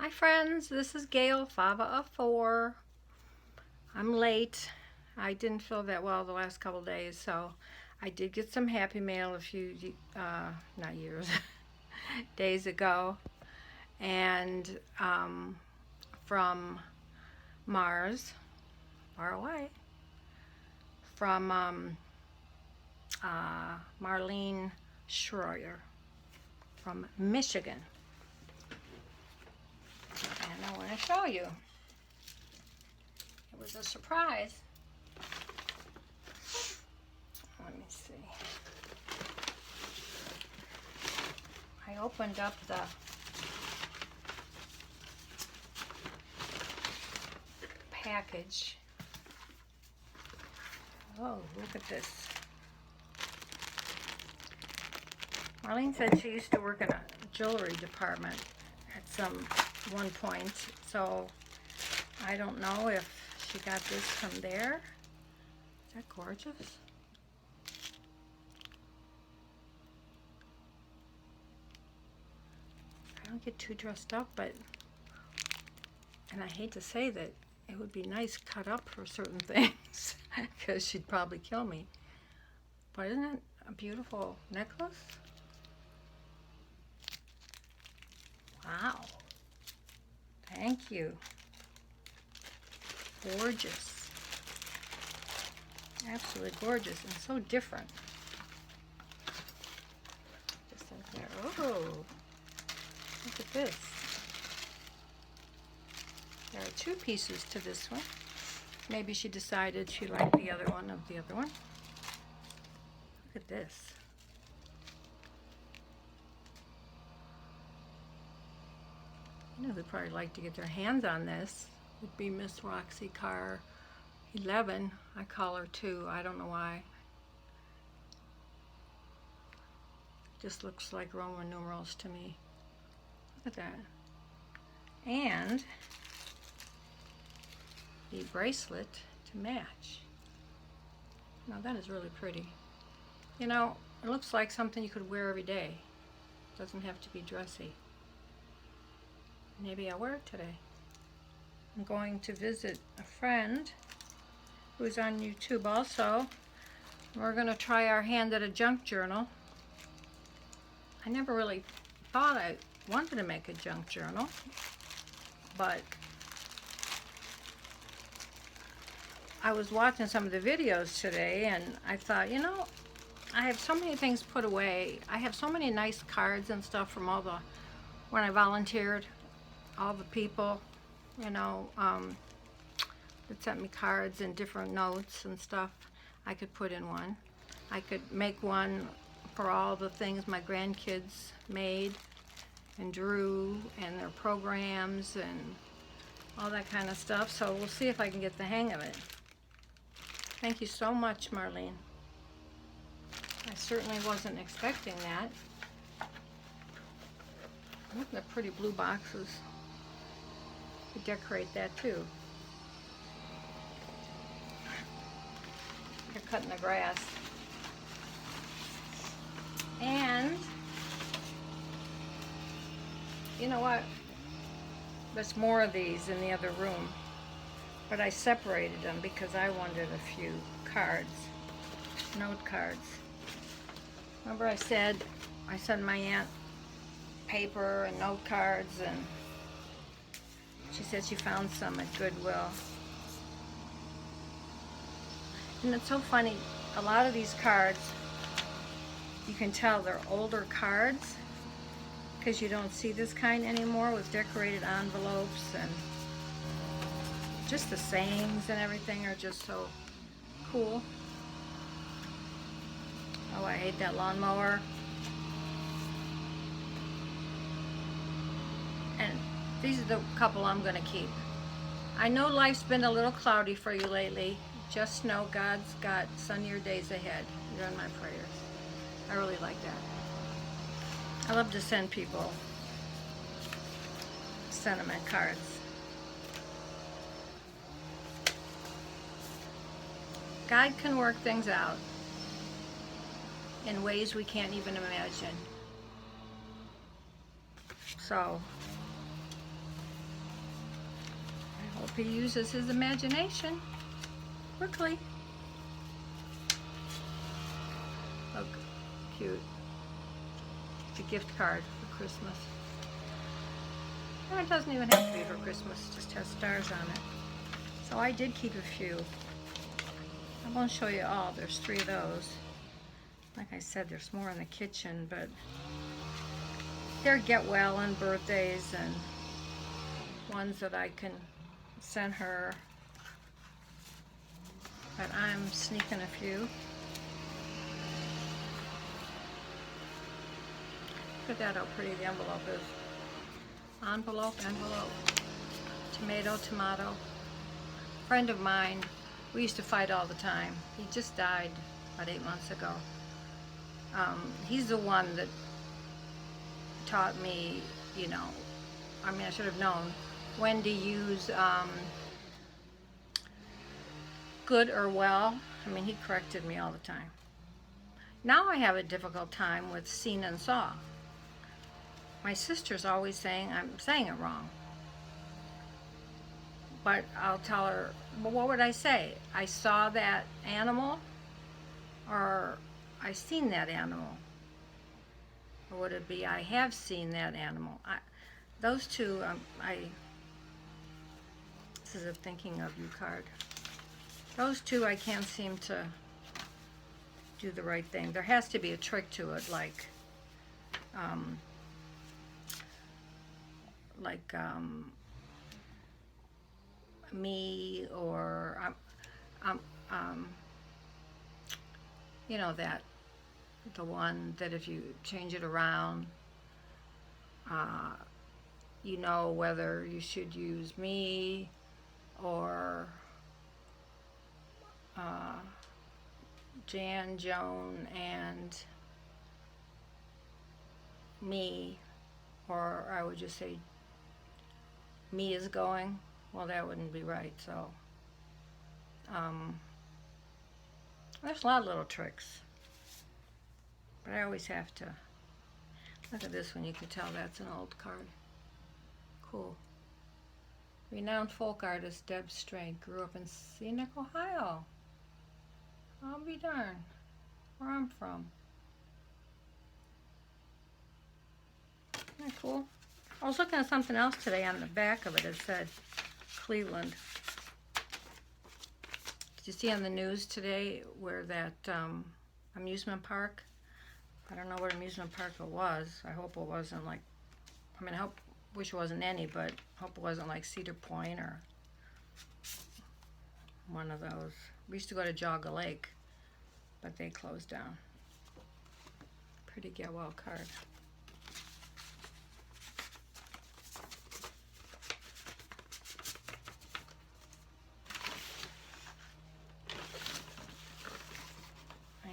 Hi friends, this is Gail, Fava of 4. I'm late. I didn't feel that well the last couple days, so I did get some Happy Mail a few, not years, days ago. And from Mars, far away, from Marleen Shroyer from Michigan. And I want to show you. It was a surprise. Let me see. I opened up the package. Oh, look at this. Marleen said she used to work in a jewelry department at some one point, so I don't know if she got this from there. Is that gorgeous? I don't get too dressed up, but, and I hate to say that it would be nice cut up for certain things because she'd probably kill me. But isn't it a beautiful necklace? Wow. Thank you. Gorgeous. Absolutely gorgeous and so different. Just like there. Oh, look at this. There are two pieces to this one. Maybe she decided she liked the other one of the other one. Look at this. You know who'd probably like to get their hands on this would be Miss Roxy Carr 11. I call her 2. I don't know why. Just looks like Roman numerals to me. Look at that. And the bracelet to match. Now that is really pretty. You know, it looks like something you could wear every day. It doesn't have to be dressy. Maybe I'll wear it today. I'm going to visit a friend who's on YouTube also. We're going to try our hand at a junk journal. I never really thought I wanted to make a junk journal, but I was watching some of the videos today and I thought, you know, I have so many things put away. I have so many nice cards and stuff from all the, when I volunteered, all the people, you know, that sent me cards and different notes and stuff. I could put in one. I could make one for all the things my grandkids made and drew and their programs and all that kind of stuff. So we'll see if I can get the hang of it. Thank you so much, Marleen. I certainly wasn't expecting that. Look at the pretty blue boxes. You could decorate that too. You're cutting the grass. And you know what? There's more of these in the other room, but I separated them because I wanted a few cards, note cards. Remember I said I sent my aunt paper and note cards, and she said she found some at Goodwill. And it's so funny, a lot of these cards, you can tell they're older cards because you don't see this kind anymore with decorated envelopes, and just the sayings and everything are just so cool. Oh, I hate that lawnmower. And these are the couple I'm going to keep. I know life's been a little cloudy for you lately. Just know God's got sunnier days ahead. You're in my prayers. I really like that. I love to send people sentiment cards. God can work things out in ways we can't even imagine. So He uses his imagination quickly. Look, cute. It's a gift card for Christmas. And it doesn't even have to be for Christmas, it just has stars on it. So I did keep a few. I won't show you all, there's 3 of those. Like I said, there's more in the kitchen, but they're get well and birthdays and ones that I can send her. But I'm sneaking a few. Look at that, how pretty the envelope is. Envelope, envelope. Tomato, tomato. Friend of mine, we used to fight all the time. He just died about 8 months ago. He's the one that taught me, you know, I mean, I should have known when to use good or well. I mean, he corrected me all the time. Now I have a difficult time with seen and saw. My sister's always saying I'm saying it wrong. But I'll tell her, well, what would I say? I saw that animal, or I seen that animal? Or would it be I have seen that animal? Those two, this is a thinking of you card. Those two I can't seem to do the right thing. There has to be a trick to it, like me, or you know, that the one that if you change it around, you know whether you should use me or Jan, Joan, and me, or I would just say me is going. Well, that wouldn't be right, so there's a lot of little tricks, but I always have to look at this one. You can tell that's an old card. Cool. Renowned folk artist Deb Strange grew up in scenic Ohio. I'll be darned, where I'm from. Isn't that cool? I was looking at something else today on the back of it. It said Cleveland. Did you see on the news today where that amusement park? I don't know what amusement park it was. I hope it wasn't like, I mean, wish it wasn't any, but hope it wasn't like Cedar Point or one of those. We used to go to Jogga Lake, but they closed down. Pretty get well card.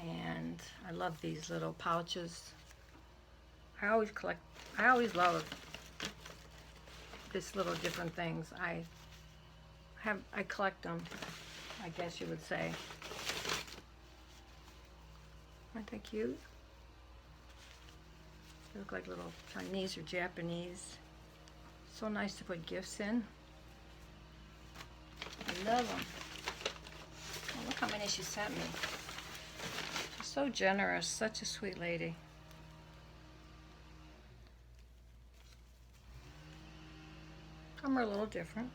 And I love these little pouches. I always love this little different things. I collect them, I guess you would say. Aren't they cute? They look like little Chinese or Japanese. So nice to put gifts in. I love them. Oh, look how many she sent me. She's so generous, such a sweet lady. Some are a little different.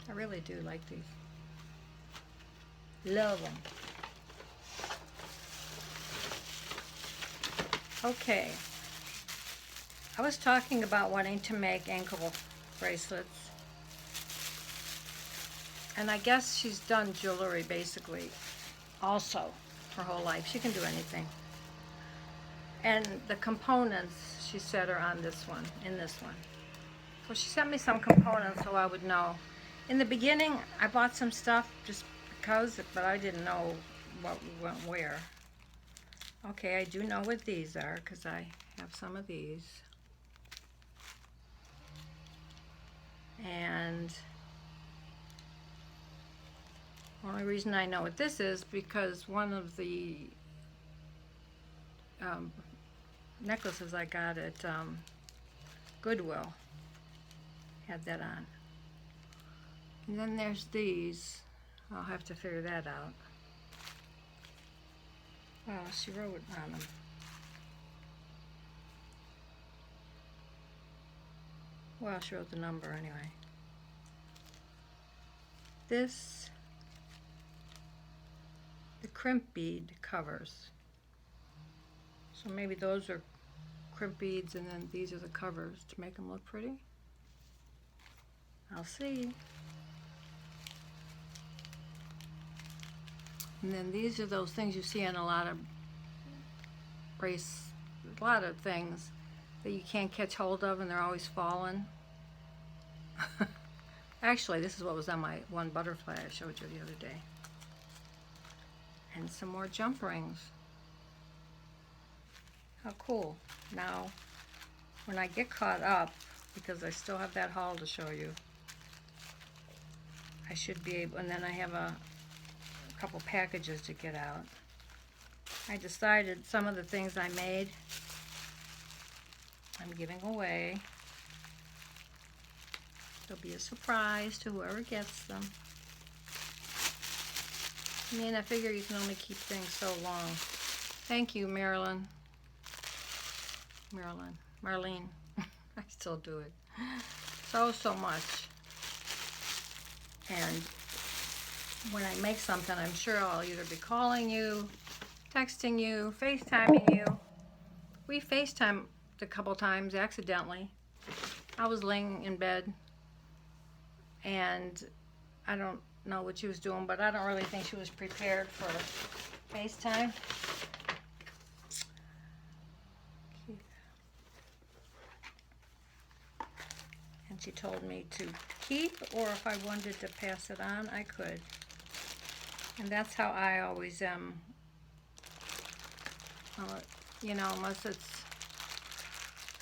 I really do like these. Love them. Okay. I was talking about wanting to make ankle bracelets. And I guess she's done jewelry basically also her whole life. She can do anything. And the components, she said, are on this one, in this one. So she sent me some components so I would know. In the beginning, I bought some stuff just because, but I didn't know what went where. Okay, I do know what these are because I have some of these. And the only reason I know what this is because one of the necklaces I got at Goodwill had that on. And then there's these. I'll have to figure that out. Well, she wrote on them. Well, she wrote the number anyway. This, the crimp bead covers. So maybe those are crimp beads and then these are the covers to make them look pretty. I'll see. And then these are those things you see on a lot of things that you can't catch hold of and they're always falling. Actually, this is what was on my one butterfly I showed you the other day. And some more jump rings. How cool. Now, when I get caught up, because I still have that haul to show you, I should be able, and then I have a couple packages to get out. I decided some of the things I made, I'm giving away. There'll be a surprise to whoever gets them. I mean, I figure you can only keep things so long. Thank you, Marleen. I still do it. So much. And when I make something, I'm sure I'll either be calling you, texting you, FaceTiming you. We FaceTimed a couple times accidentally. I was laying in bed and I don't know what she was doing, but I don't really think she was prepared for FaceTime. And she told me to keep, or if I wanted to pass it on, I could. And that's how I always am. You know, unless it's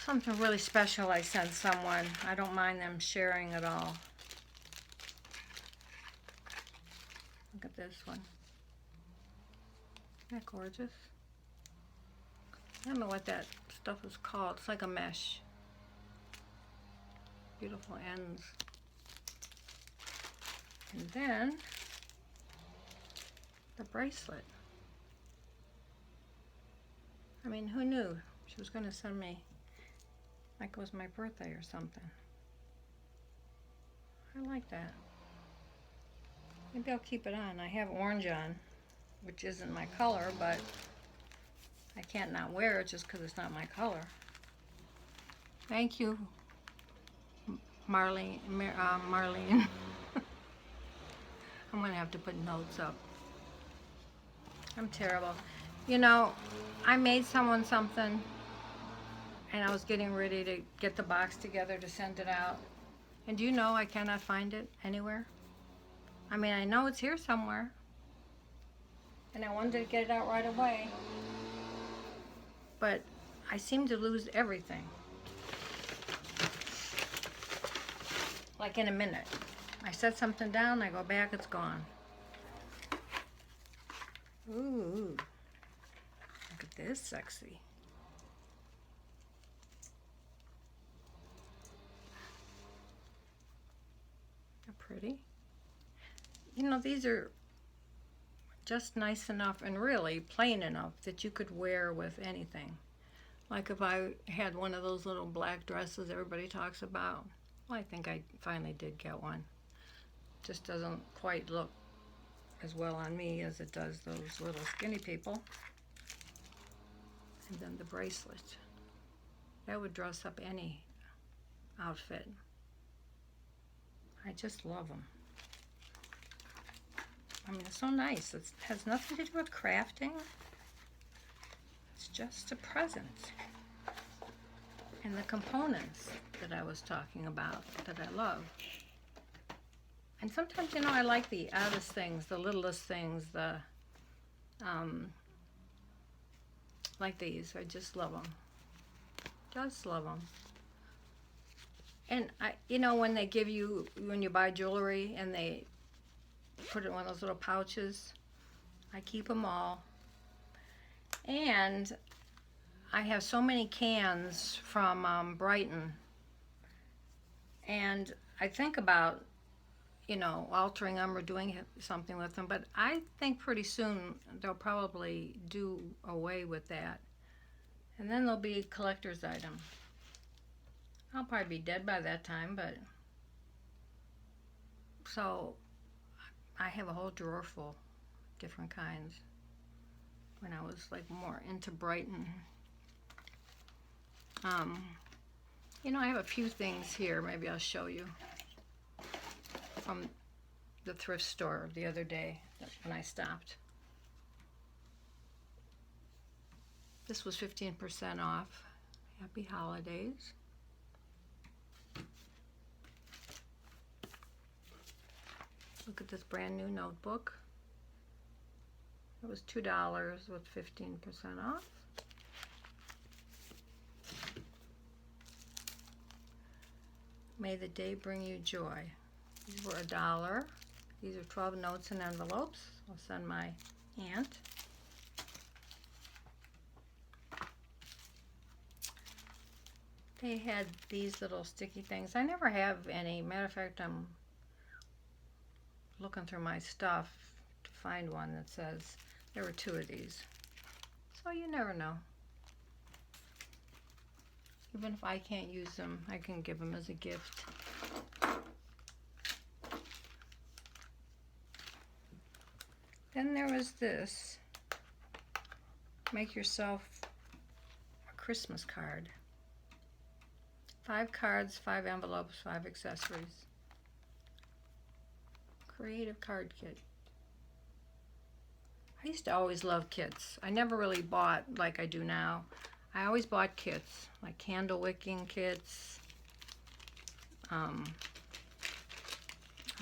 something really special I send someone, I don't mind them sharing at all. Look at this one. Isn't that gorgeous? I don't know what that stuff is called. It's like a mesh. Beautiful ends. And then the bracelet. I mean, who knew she was going to send me like it was my birthday or something. I like that. Maybe I'll keep it on. I have orange on, which isn't my color, but I can't not wear it just because it's not my color. Thank you, Marleen. I'm going to have to put notes up. I'm terrible. You know, I made someone something and I was getting ready to get the box together to send it out. And do you know I cannot find it anywhere? I mean, I know it's here somewhere. And I wanted to get it out right away. But I seem to lose everything. Like in a minute. I set something down, I go back, it's gone. Ooh. Look at this sexy. They're pretty. You know, these are just nice enough and really plain enough that you could wear with anything. Like if I had one of those little black dresses everybody talks about. Well, I think I finally did get one. Just doesn't quite look as well on me as it does those little skinny people. And then the bracelet. That would dress up any outfit. I just love them. I mean, it's so nice. It has nothing to do with crafting. It's just a present. And the components that I was talking about that I love. And sometimes, you know, I like the oddest things, the littlest things, the, like these. I just love them. Just love them. And, you know, when they give you, when you buy jewelry and they put it in one of those little pouches, I keep them all. And I have so many cans from Brighton. And I think about, you know, altering them or doing something with them, but I think pretty soon they'll probably do away with that. And then they'll be a collector's item. I'll probably be dead by that time, but so I have a whole drawer full of different kinds when I was like more into Brighton. You know, I have a few things here, maybe I'll show you, from the thrift store the other day when I stopped. This was 15% off. Happy holidays. Look at this brand new notebook. It was $2 with 15% off. May the day bring you joy. These were $1. These are 12 notes and envelopes. I'll send my aunt. They had these little sticky things. I never have any. Matter of fact, I'm looking through my stuff to find one that says there were 2 of these. So you never know. Even if I can't use them, I can give them as a gift. Then there was this. Make yourself a Christmas card. 5 cards, 5 envelopes, 5 accessories. Creative card kit. I used to always love kits. I never really bought like I do now. I always bought kits, like candle wicking kits. I'll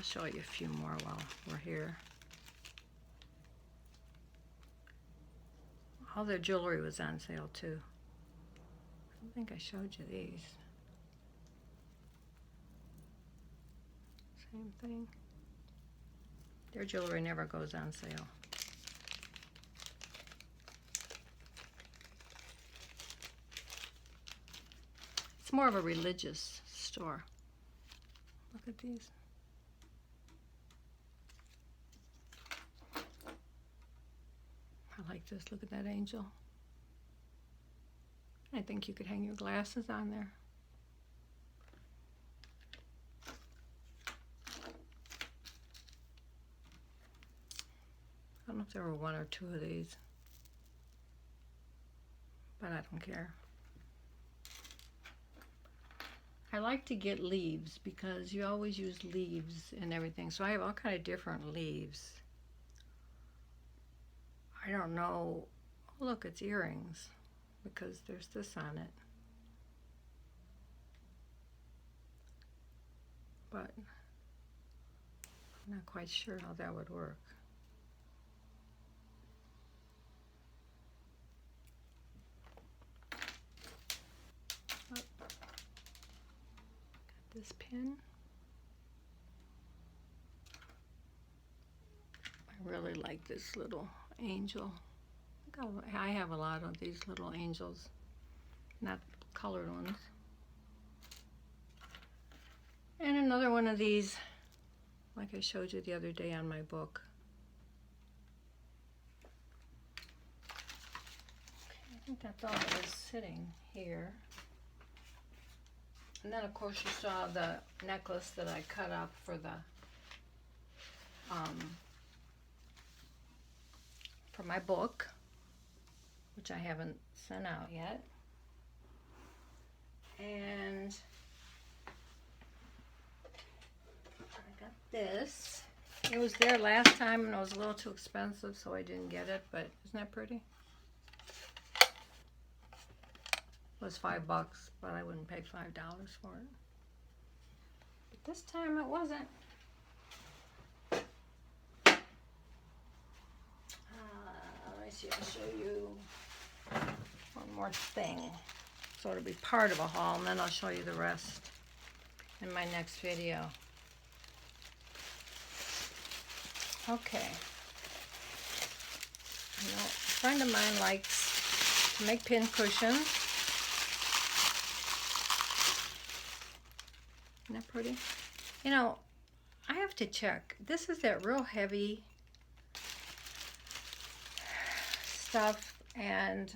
show you a few more while we're here. All their jewelry was on sale too. I don't think I showed you these. Same thing. Their jewelry never goes on sale. It's more of a religious store. Look at these. I like this. Look at that angel. I think you could hang your glasses on there. I don't know if there were 1 or 2 of these, but I don't care. I like to get leaves because you always use leaves and everything. So I have all kind of different leaves. I don't know. Oh, look, it's earrings because there's this on it. But I'm not quite sure how that would work. Oh. Got this pin. I really like this little angel. I have a lot of these little angels, not colored ones. And another one of these, like I showed you the other day on my book. Okay, I think that's all that was sitting here. And then of course you saw the necklace that I cut up for the for my book, which I haven't sent out yet. And I got this. It was there last time and it was a little too expensive, so I didn't get it, but isn't that pretty? It was $5, but I wouldn't pay $5 for it. But this time it wasn't. Let me see, I'll show you one more thing. So it'll be part of a haul, and then I'll show you the rest in my next video. Okay. You know, a friend of mine likes to make pin cushions. Isn't that pretty? You know, I have to check. This is that real heavy stuff, and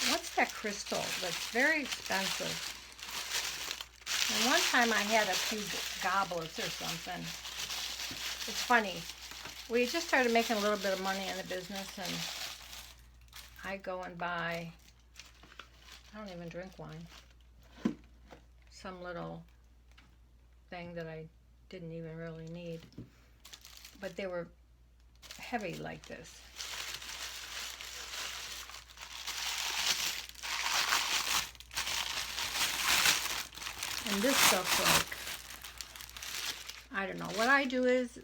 what's that crystal that's very expensive? And one time I had a few goblets or something. It's funny. We just started making a little bit of money in the business, and I go and buy, I don't even drink wine, some little thing that I didn't even really need. But they were heavy like this. And this stuff, like, I don't know. What I do is,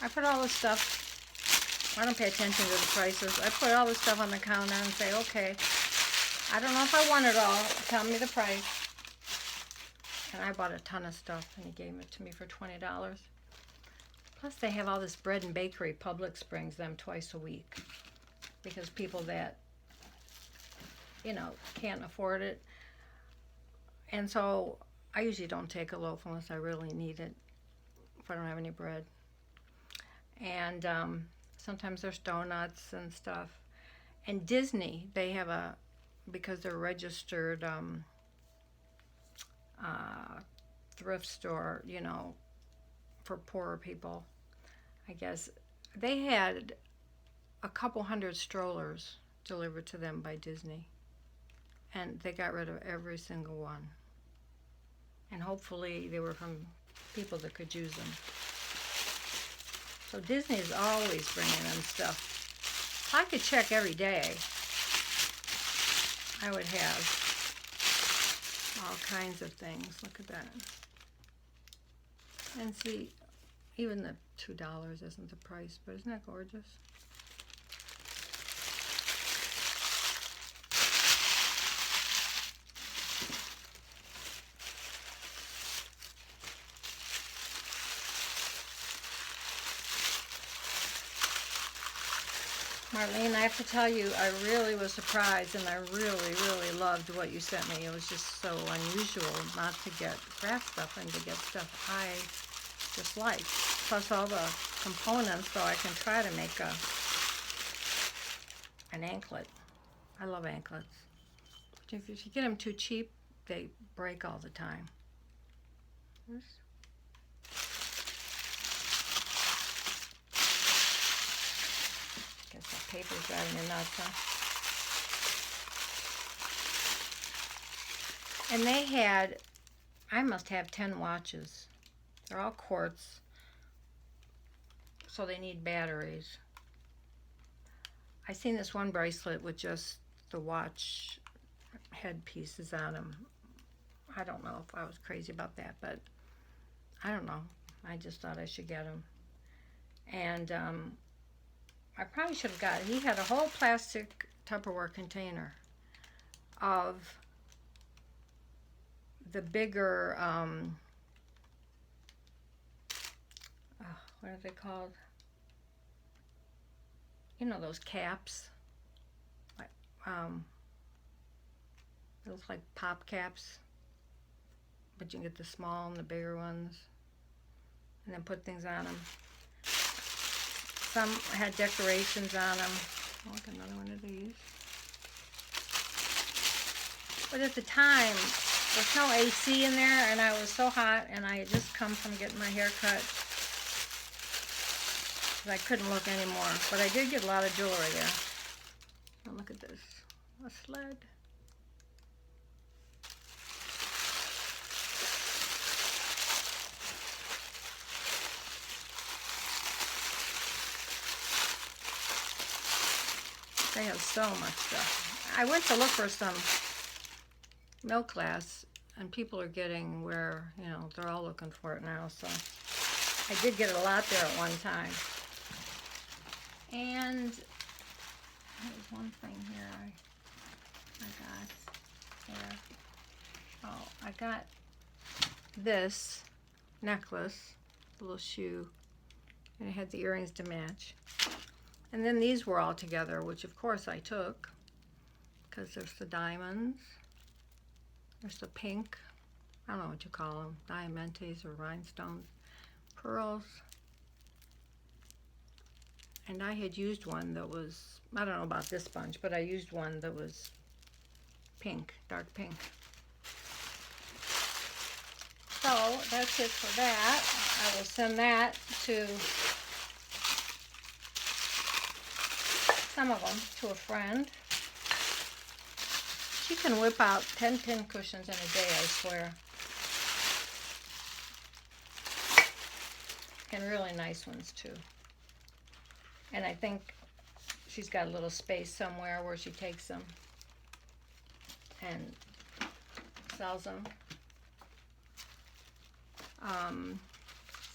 I put all the stuff, I don't pay attention to the prices. I put all the stuff on the counter and say, okay, I don't know if I want it all. Tell me the price. And I bought a ton of stuff, and he gave it to me for $20. Plus, they have all this bread and bakery. Publix brings them twice a week because people that, you know, can't afford it. And so I usually don't take a loaf unless I really need it, if I don't have any bread. And sometimes there's donuts and stuff. And Disney, they have a, because they're registered thrift store, you know, for poorer people, I guess. They had a couple hundred strollers delivered to them by Disney. And they got rid of every single one. And hopefully they were from people that could use them. So Disney is always bringing them stuff. If I could check every day, I would have all kinds of things. Look at that. And see, even the $2 isn't the price, but isn't that gorgeous? Marlene, I have to tell you, I really was surprised, and I really loved what you sent me. It was just so unusual not to get craft stuff and to get stuff I just like. Plus all the components, so I can try to make an anklet. I love anklets. But if you get them too cheap, they break all the time. Guess that paper's driving me nuts, huh? And they had, I must have 10 watches. They're all quartz, so they need batteries. I seen this one bracelet with just the watch headpieces on them. I don't know if I was crazy about that, but I don't know. I just thought I should get them. And I probably should have got it. He had a whole plastic Tupperware container of the bigger, what are they called? You know, those caps. Like, they look like pop caps, but you can get the small and the bigger ones, and then put things on them. Some had decorations on them. Oh, look, another one of these. But at the time, there's no AC in there, and I was so hot, and I had just come from getting my hair cut. I couldn't look anymore, but I did get a lot of jewelry there. Oh, look at this, a sled. They have so much stuff. I went to look for some milk glass, and people are getting where, you know, they're all looking for it now, so I did get a lot there at one time. And there's one thing here I got there. Oh, I got this necklace, a little shoe, and it had the earrings to match. And then these were all together, which of course I took, because there's the diamonds, there's the pink, I don't know what you call them, diamantes or rhinestones, pearls. And I had used one that was, I don't know about this bunch, but I used one that was pink, dark pink. So that's it for that. I will send that to some of them to a friend. She can whip out 10 pin cushions in a day, I swear. And really nice ones too. And I think she's got a little space somewhere where she takes them and sells them.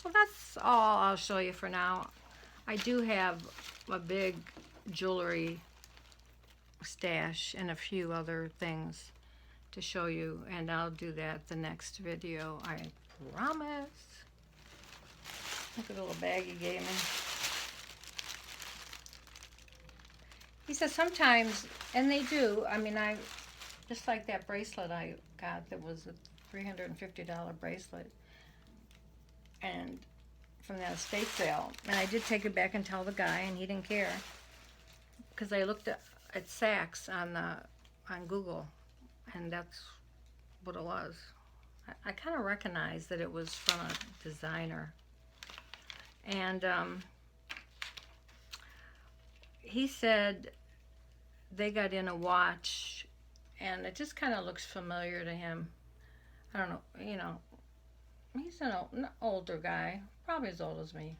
So that's all I'll show you for now. I do have a big jewelry stash and a few other things to show you, and I'll do that the next video, I promise. Look at the little bag he gave me. He says sometimes, and they do, I mean, I just like that bracelet I got that was a $350 bracelet, and from that estate sale, and I did take it back and tell the guy, and he didn't care, because I looked at Saks on Google, and that's what it was. I kind of recognized that it was from a designer, and he said they got in a watch, and it just kind of looks familiar to him. I don't know, you know, he's an older guy, probably as old as me,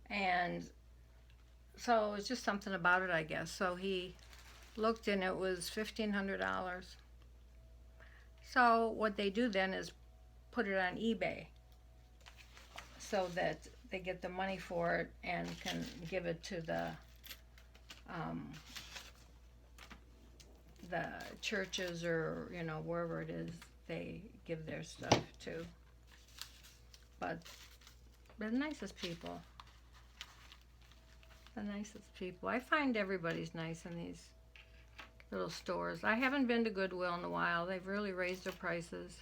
and so it's just something about it, I guess. So he looked, and it was $1,500. So what they do then is put it on eBay so that they get the money for it and can give it to the churches, or, you know, wherever it is they give their stuff to. But they're the nicest people. The nicest people. I find everybody's nice in these little stores. I haven't been to Goodwill in a while. They've really raised their prices,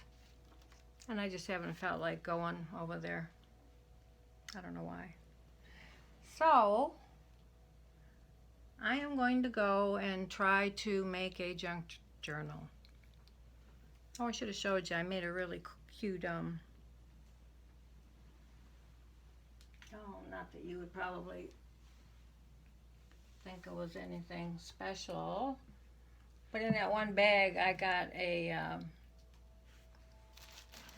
and I just haven't felt like going over there. I don't know why. So I am going to go and try to make a junk journal. Oh, I should have showed you. I made a really cute oh, not that you would probably think it was anything special, but in that one bag I got a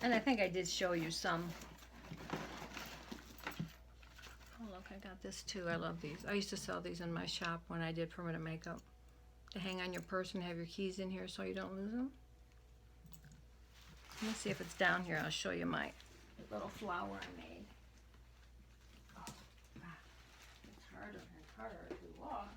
and I think I did show you some. Oh, look, I got this too. I love these. I used to sell these in my shop when I did permanent makeup, to hang on your purse and have your keys in here so you don't lose them. Let me see if it's down here. I'll show you my little flower I made. Oh, it's harder and harder to walk.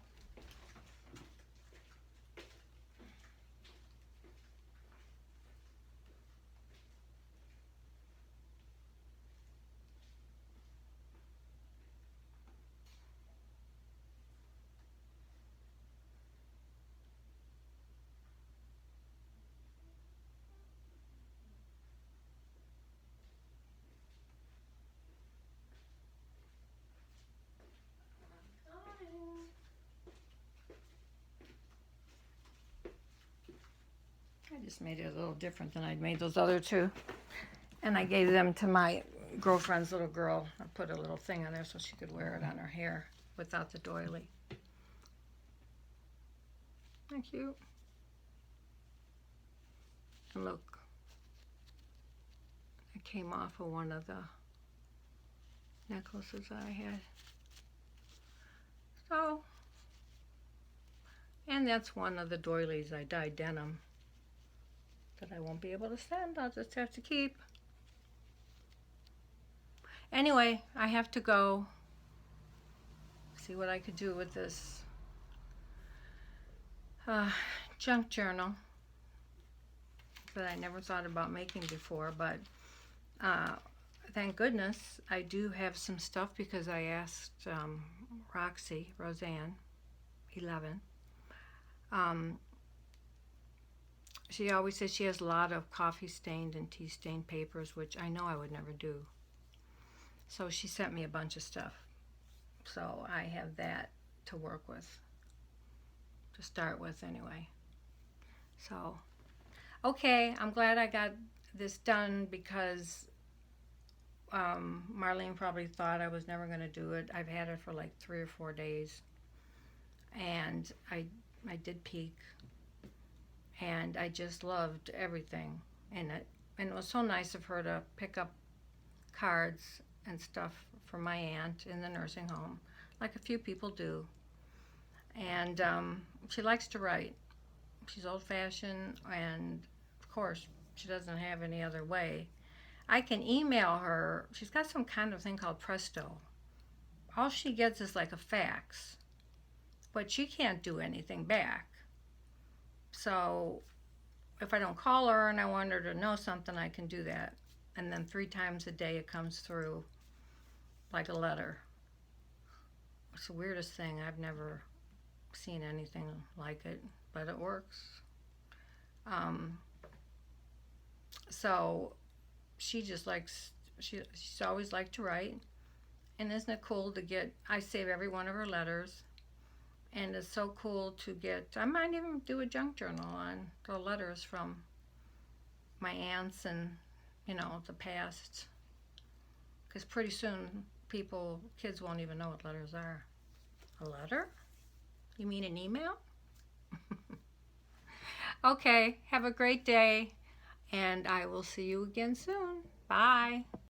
I just made it a little different than I'd made those other two. And I gave them to my girlfriend's little girl. I put a little thing on there so she could wear it on her hair without the doily. Thank you. And look, it came off of one of the necklaces I had. So, and that's one of the doilies I dyed denim that I won't be able to send. I'll just have to keep. Anyway, I have to go see what I could do with this junk journal that I never thought about making before, but thank goodness I do have some stuff, because I asked Roxanne 11, She always says she has a lot of coffee stained and tea stained papers, which I know I would never do. So she sent me a bunch of stuff. So I have that to work with, to start with anyway. So, okay, I'm glad I got this done because Marleen probably thought I was never going to do it. I've had it for like 3 or 4 days, and I did peak, and I just loved everything in it. And it was so nice of her to pick up cards and stuff for my aunt in the nursing home, like a few people do. And she likes to write. She's old-fashioned, and of course, she doesn't have any other way. I can email her. She's got some kind of thing called Presto. All she gets is like a fax, but she can't do anything back. So if I don't call her and I want her to know something, I can do that. And then 3 times a day it comes through like a letter. It's the weirdest thing. I've never seen anything like it, but it works. So she just likes, she's always liked to write. And isn't it cool to get, I save every one of her letters. And it's so cool to get, I might even do a junk journal on the letters from my aunts and, you know, the past. Because pretty soon kids won't even know what letters are. A letter? You mean an email? Okay, have a great day, and I will see you again soon. Bye.